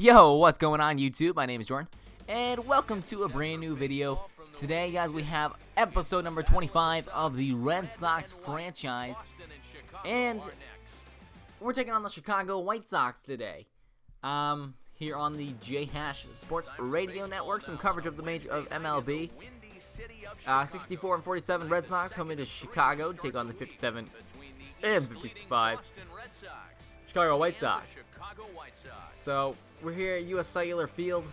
Yo, what's going on YouTube? My name is Jordan, and welcome to a brand new video. Today, guys, we have episode number 25 of the Red Sox franchise, and we're taking on the Chicago White Sox today. Here on the JHACH Sports Radio Network, some coverage of the MLB. 64 and 47 Red Sox come into Chicago to take on the 57 and 55 Chicago White Sox. So we're here at U.S. Cellular Field.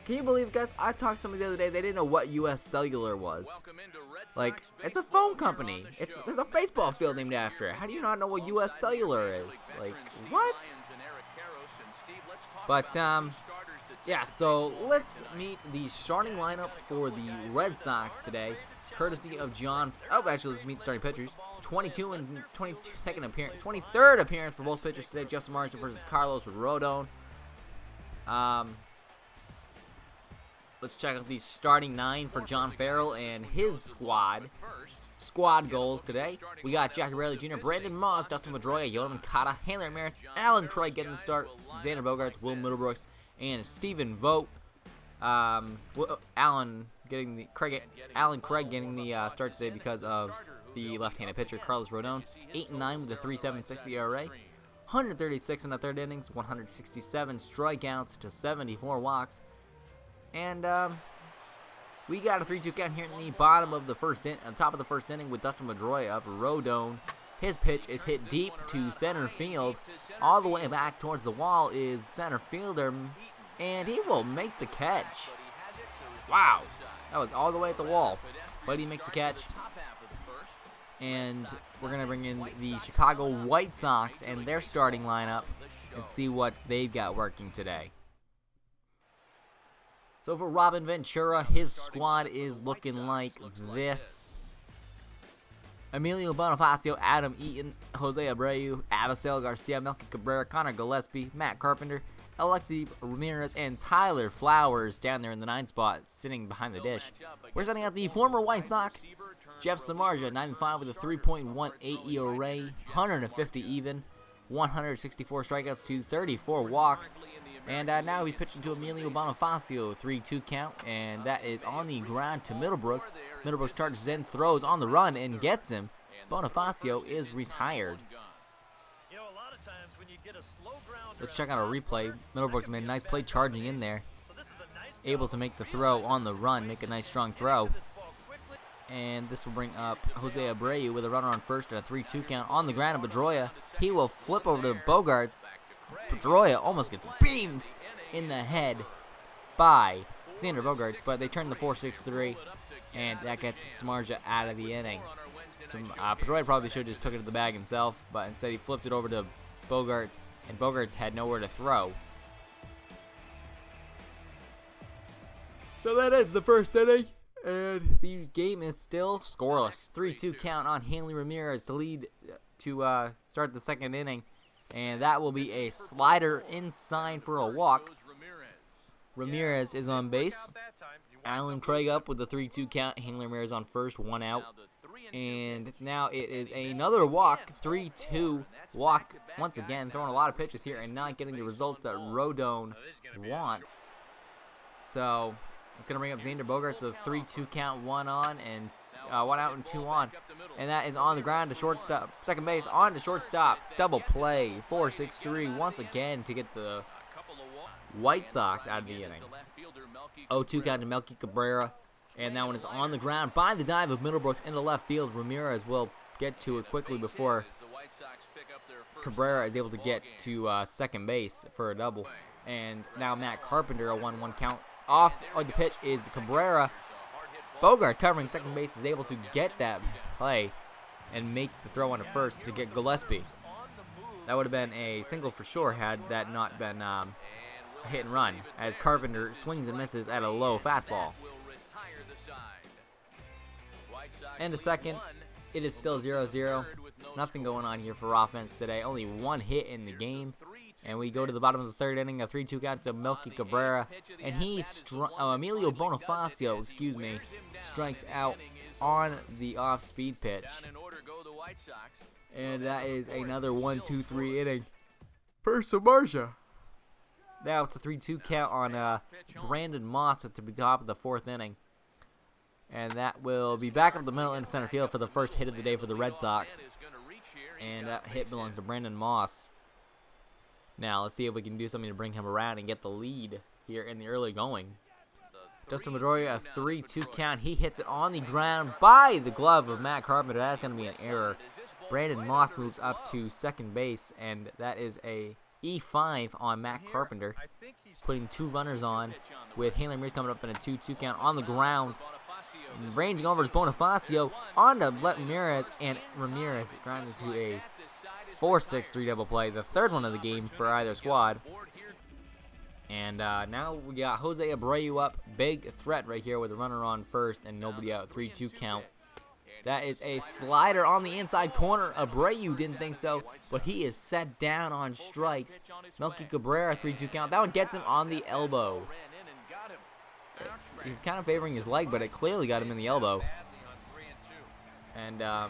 Can you believe, guys? I talked to somebody the other day. They didn't know what U.S. Cellular was. Like, it's a phone company. There's a baseball field named after it. How do you not know what U.S. Cellular is? Like, what? But yeah. So let's meet the starting lineup for the Red Sox today, courtesy of John. Oh, actually, let's meet the starting pitchers. 22 and 22nd appearance, 23rd appearance for both pitchers today. Jeff Samardzija versus Carlos Rodon. Let's check out the starting 9 for John Farrell and his squad. Squad goals today. We got Jackie Bradley Jr., Brandon Moss, Dustin Pedroia, Yohan Moncada, Hanley Ramirez, Alan Craig getting the start, Xander Bogaerts, Will Middlebrooks, and Stephen Vogt. Alan Craig getting the start today because of the left-handed pitcher Carlos Rodon. 8-9 with a 3.76 ERA, 136 in the third innings, 167 strikeouts to 74 walks, and we got a 3-2 count here in the bottom of the first inning, on top of the first inning with Dustin Pedroia up. Rodon, his pitch is hit deep to center field. All the way back towards the wall is the center fielder, and he will make the catch. Wow, that was all the way at the wall, but he makes the catch. And we're going to bring in the Chicago White Sox and their starting lineup and see what they've got working today. So for Robin Ventura, his squad is looking like this. Emilio Bonifacio, Adam Eaton, Jose Abreu, Avisail Garcia, Melky Cabrera, Connor Gillespie, Matt Carpenter, Alexi Ramirez, and Tyler Flowers down there in the 9th spot, sitting behind the dish. We're setting out the former White Sox, Jeff Samardzija, 9-5 with a 3.18 ERA, 150 even, 164 strikeouts to 34 walks. And now he's pitching to Emilio Bonifacio, 3-2 count, and that is on the ground to Middlebrooks. Middlebrooks charges in, throws on the run, and gets him. Bonifacio is retired. Let's check out a replay. Middlebrooks made a nice play charging in there. Able to make the throw on the run, make a nice strong throw. And this will bring up Jose Abreu with a runner on first and a 3-2 count on the ground of Pedroia. He will flip over to Bogaerts. Pedroia almost gets beamed in the head by Xander Bogaerts, but they turn the 4-6-3, and that gets Samardzija out of the inning. Pedroia probably should have just took it to the bag himself, but instead he flipped it over to Bogaerts, and Bogaerts had nowhere to throw. So that ends the first inning, and the game is still scoreless. 3-2 count on Hanley Ramirez to lead to start the second inning. And that will be a slider inside for a walk. Ramirez is on base. Alan Craig up with the 3-2 count. Hanley Ramirez on first, 1 out. And now it is another walk, 3-2 walk. Once again, throwing a lot of pitches here and not getting the results that Rodon wants. So it's going to bring up Xander Bogaerts with a 3-2 count, 1 on and 1 out and 2 on. And that is on the ground to shortstop. Second base on to shortstop. Double play. 4-6-3 once again to get the White Sox out of the inning. 0-2 count to Melky Cabrera. And that one is on the ground by the dive of Middlebrooks into left field. Ramirez will get to it quickly before Cabrera is able to get to second base for a double. And now Matt Carpenter, a 1-1 count. Off of the pitch is Cabrera. Bogaerts covering second base is able to get that play and make the throw on to first to get Gillespie. That would have been a single for sure had that not been a hit and run, as Carpenter swings and misses at a low fastball. And the second, it is still 0-0. Nothing going on here for offense today. Only 1 hit in the game. And we go to the bottom of the third inning, a 3-2 count to Melky Cabrera. And Emilio Bonifacio, strikes out on the off-speed pitch. And that is another 1-2-3 inning for Samardzija. Now it's a 3-2 count on Brandon Moss at the top of the 4th inning. And that will be back up the middle in center field for the first hit of the day for the Red Sox. And that hit belongs to Brandon Moss. Now let's see if we can do something to bring him around and get the lead here in the early going. Dustin Pedroia, a 3-2 count. He hits it on the ground by the glove of Matt Carpenter. That's going to be an error. Brandon Moss moves up to second base, and that is a E5 on Matt Carpenter, putting 2 runners on, with Hanley Ramirez coming up in a 2-2 count on the ground. Ranging over is Bonifacio on to Ramirez, and Ramirez grinds into a 4-6-3 double play, the 3rd one of the game for either squad. And now we got Jose Abreu up, big threat right here with a runner on first and nobody out, 3-2 count. That is a slider on the inside corner. Abreu didn't think so, but he is set down on strikes. Melky Cabrera, 3-2 count. That one gets him on the elbow. He's kind of favoring his leg, but it clearly got him in the elbow. And, yeah,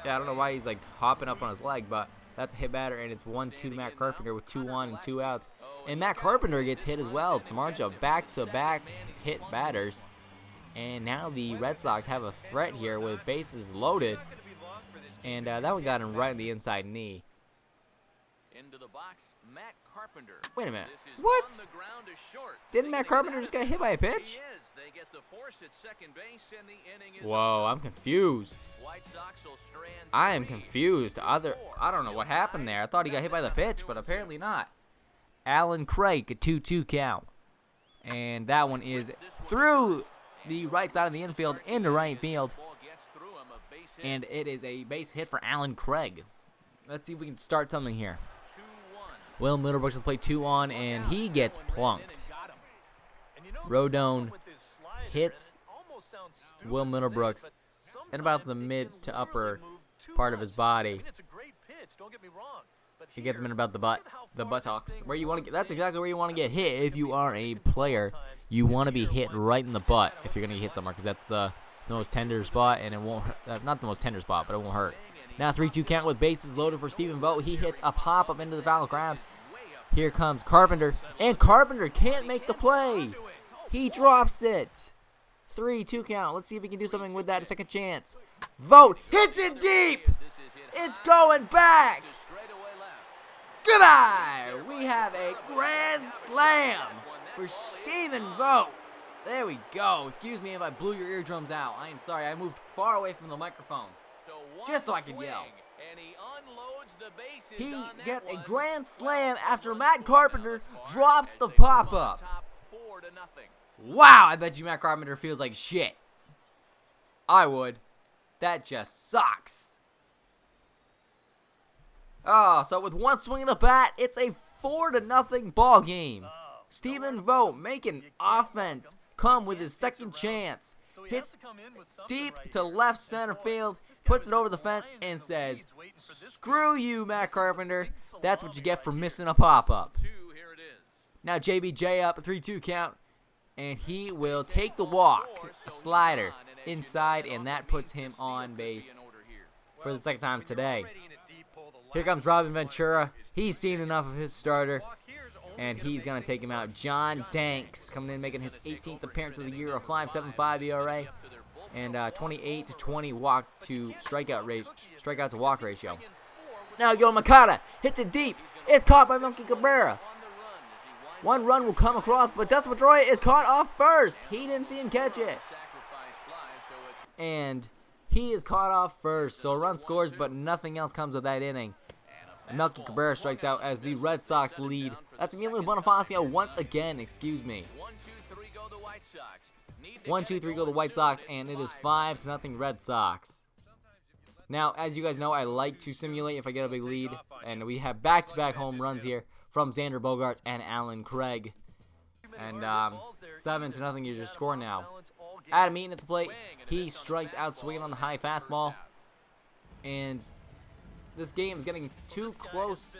I don't know why he's, like, hopping up on his leg, but that's a hit batter, and it's 1-2 to Matt Carpenter with 2 on and 2 outs. And Matt Carpenter gets hit as well. Tamarja back-to-back hit batters. And now the Red Sox have a threat here with bases loaded. And that one got him right in the inside knee. Into the box, Matt Carpenter. Wait a minute. What? Didn't Matt Carpenter just get hit by a pitch? Whoa, I'm confused. I am confused. I don't know what happened there. I thought he got hit by the pitch, but apparently not. Alan Craig, a 2-2 count. And that one is through the right side of the infield into right field. And it is a base hit for Alan Craig. Let's see if we can start something here. Will Middlebrooks will play 2 on, and he gets plunked. Rodon hits Will Middlebrooks in about the mid to upper part of his body. He gets him in about the buttocks. Where you want to get, that's exactly where you want to get hit if you are a player. You want to be hit right in the butt if you're going to get hit somewhere, because that's the most tender spot, and it won't not the most tender spot, but it won't hurt. Now 3-2 count with bases loaded for Stephen Vogt. He hits a pop-up into the foul ground. Here comes Carpenter, and Carpenter can't make the play. He drops it. 3-2 count. Let's see if we can do something with that second chance. Vogt hits it deep. It's going back. Goodbye. We have a grand slam for Stephen Vogt. There we go. Excuse me if I blew your eardrums out. I am sorry. I moved far away from the microphone just so I could yell. He gets a grand slam after Matt Carpenter drops the pop-up. Wow, I bet you Matt Carpenter feels like shit. I would. That just sucks. Oh, so with one swing of the bat, it's a 4-0 ball game. Stephen Vogt making offense come with his second chance. Hits deep to left center field, puts it over the fence, and says, "Screw you, Matt Carpenter. That's what you get for missing a pop-up." Now JBJ up, a 3-2 count, and he will take the walk, a slider inside, and that puts him on base for the second time today. Here comes Robin Ventura. He's seen enough of his starter, and he's going to take him out. John Danks coming in, making his 18th appearance of the year, a 5.75 ERA, and 28-20 walk to strikeout to walk ratio. Now Yo Makata hits it deep. It's caught by Melky Cabrera. One run will come across, but Dustin Pedroia is caught off first. He didn't see him catch it. And he is caught off first, so a run scores, but nothing else comes of that inning. Melky Cabrera strikes out as the Red Sox lead. That's Emilio Bonifacio once again, excuse me. 1-2-3 go the White Sox, and it is 5-0 Red Sox. Now, as you guys know, I like to simulate if I get a big lead, and we have back-to-back home runs here from Xander Bogaerts and Alan Craig. And 7-0 is your score now. Adam Eaton at the plate. He strikes out swinging on the high fastball. And this game is getting too close,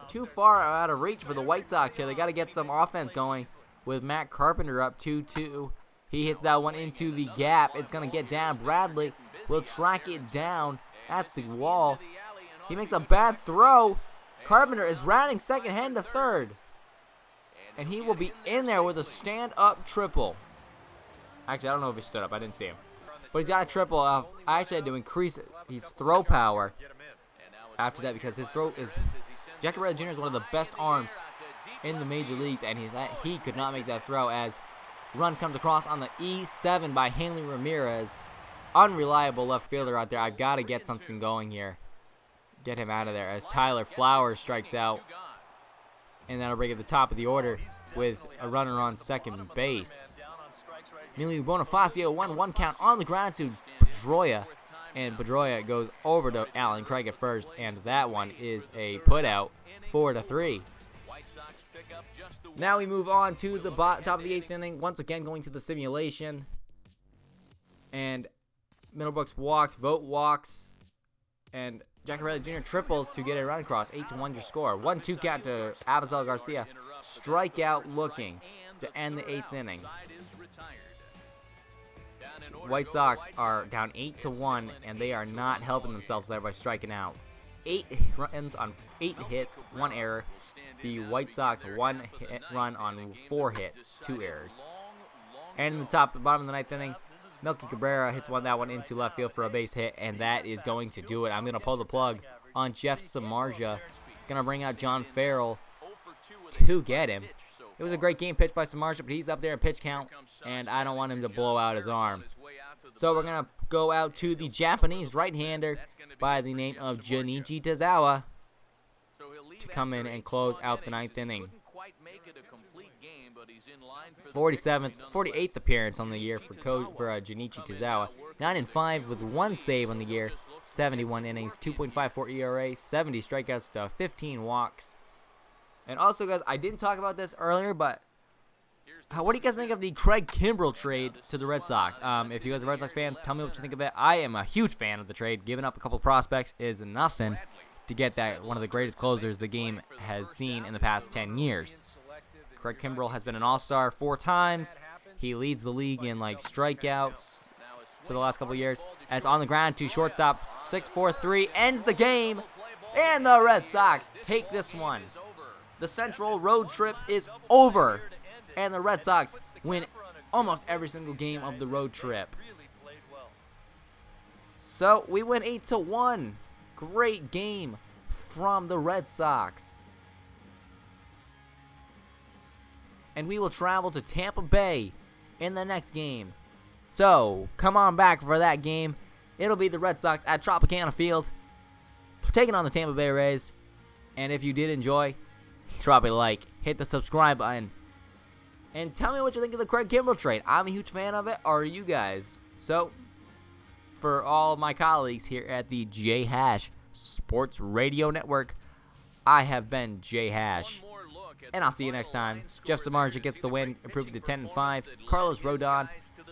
too far out of reach for the White Sox here. They got to get some offense going with Matt Carpenter up 2-2. He hits that one into the gap. It's going to get down. Bradley will track it down at the wall. He makes a bad throw, Carpenter is rounding second, heading to third. And he will be in there with a stand-up triple. Actually, I don't know if he stood up. I didn't see him. But he's got a triple. I actually had to increase his throw power after that because his throw is... Jackie Bradley Jr. is one of the best arms in the major leagues, and he could not make that throw as run comes across on the E7 by Hanley Ramirez. Unreliable left fielder out there. I've got to get something going here. Get him out of there as Tyler Flowers strikes out. And that'll bring up the top of the order with a runner on second base. Emilio Bonifacio, 1-1 count on the ground to Pedroia. And Pedroia goes over to Allen Craig at first. And that one is a putout, 4-3. Now we move on to the top of the 8th inning. Once again going to the simulation. And Middlebrooks walks, Vogt walks. And Jackie Bradley Jr. triples to get a run across. 8-1 your score. 1-2 count to Avisail Garcia. Strikeout looking to end the 8th inning. White Sox are down 8-1, and they are not helping themselves there by striking out. 8 runs on 8 hits, 1 error. The White Sox 1 run on 4 hits, 2 errors. And in the bottom of the 9th inning, Melky Cabrera hits that one into left field for a base hit, and that is going to do it. I'm going to pull the plug on Jeff Samardzija. Going to bring out John Farrell to get him. It was a great game pitched by Samardzija, but he's up there in pitch count, and I don't want him to blow out his arm. So we're going to go out to the Japanese right-hander by the name of Junichi Tazawa to come in and close out the 9th inning. 48th appearance on the year for Junichi Tazawa. 9-5 with 1 save on the year. 71 innings, 2.54 ERA, 70 strikeouts to 15 walks. And also, guys, I didn't talk about this earlier, but what do you guys think of the Craig Kimbrell trade to the Red Sox? If you guys are Red Sox fans, tell me what you think of it. I am a huge fan of the trade. Giving up a couple prospects is nothing to get that one of the greatest closers the game has seen in the past 10 years. Craig Kimbrell has been an all-star 4 times. He leads the league in strikeouts for the last couple of years. And it's on the ground to shortstop. 6-4-3 ends the game, and the Red Sox take this one. The Central road trip is over, and the Red Sox win almost every single game of the road trip. So we win 8-1. Great game from the Red Sox. And we will travel to Tampa Bay in the next game. So come on back for that game. It'll be the Red Sox at Tropicana Field, taking on the Tampa Bay Rays. And if you did enjoy, drop a like, hit the subscribe button, and tell me what you think of the Craig Kimbrell trade. I'm a huge fan of it. Are you guys? So, for all of my colleagues here at the JHACH Sports Radio Network, I have been JHACH, and I'll see you next time. Jeff Samardzija gets the win, improving to 10-5. Carlos Rodon,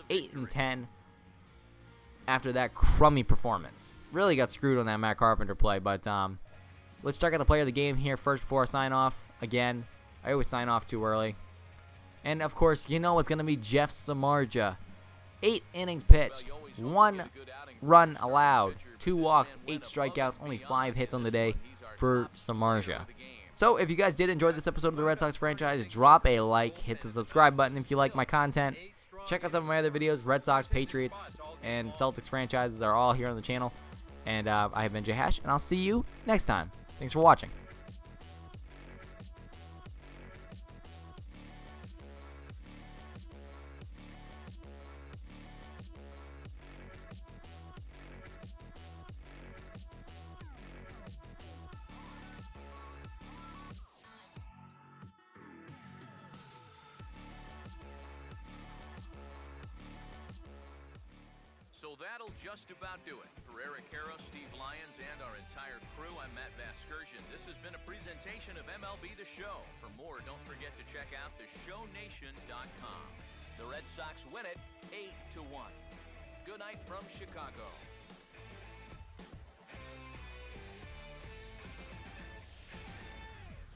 8-10. After that crummy performance, really got screwed on that Matt Carpenter play. But let's check out the player of the game here first before I sign off. Again, I always sign off too early. And, of course, you know it's going to be Jeff Samardzija. 8 innings pitched, 1 run allowed, 2 walks, 8 strikeouts, only 5 hits on the day for Samardzija. So, if you guys did enjoy this episode of the Red Sox franchise, drop a like, hit the subscribe button if you like my content. Check out some of my other videos. Red Sox, Patriots, and Celtics franchises are all here on the channel. And I have been JHACH, and I'll see you next time. Thanks for watching. So that'll just about do it. For Eric Harrow, Steve Lyons, and our entire crew, I'm Matt Vasgersian. This has been a presentation of MLB The Show. For more, don't forget to check out theshownation.com. The Red Sox win it 8-1. Good night from Chicago.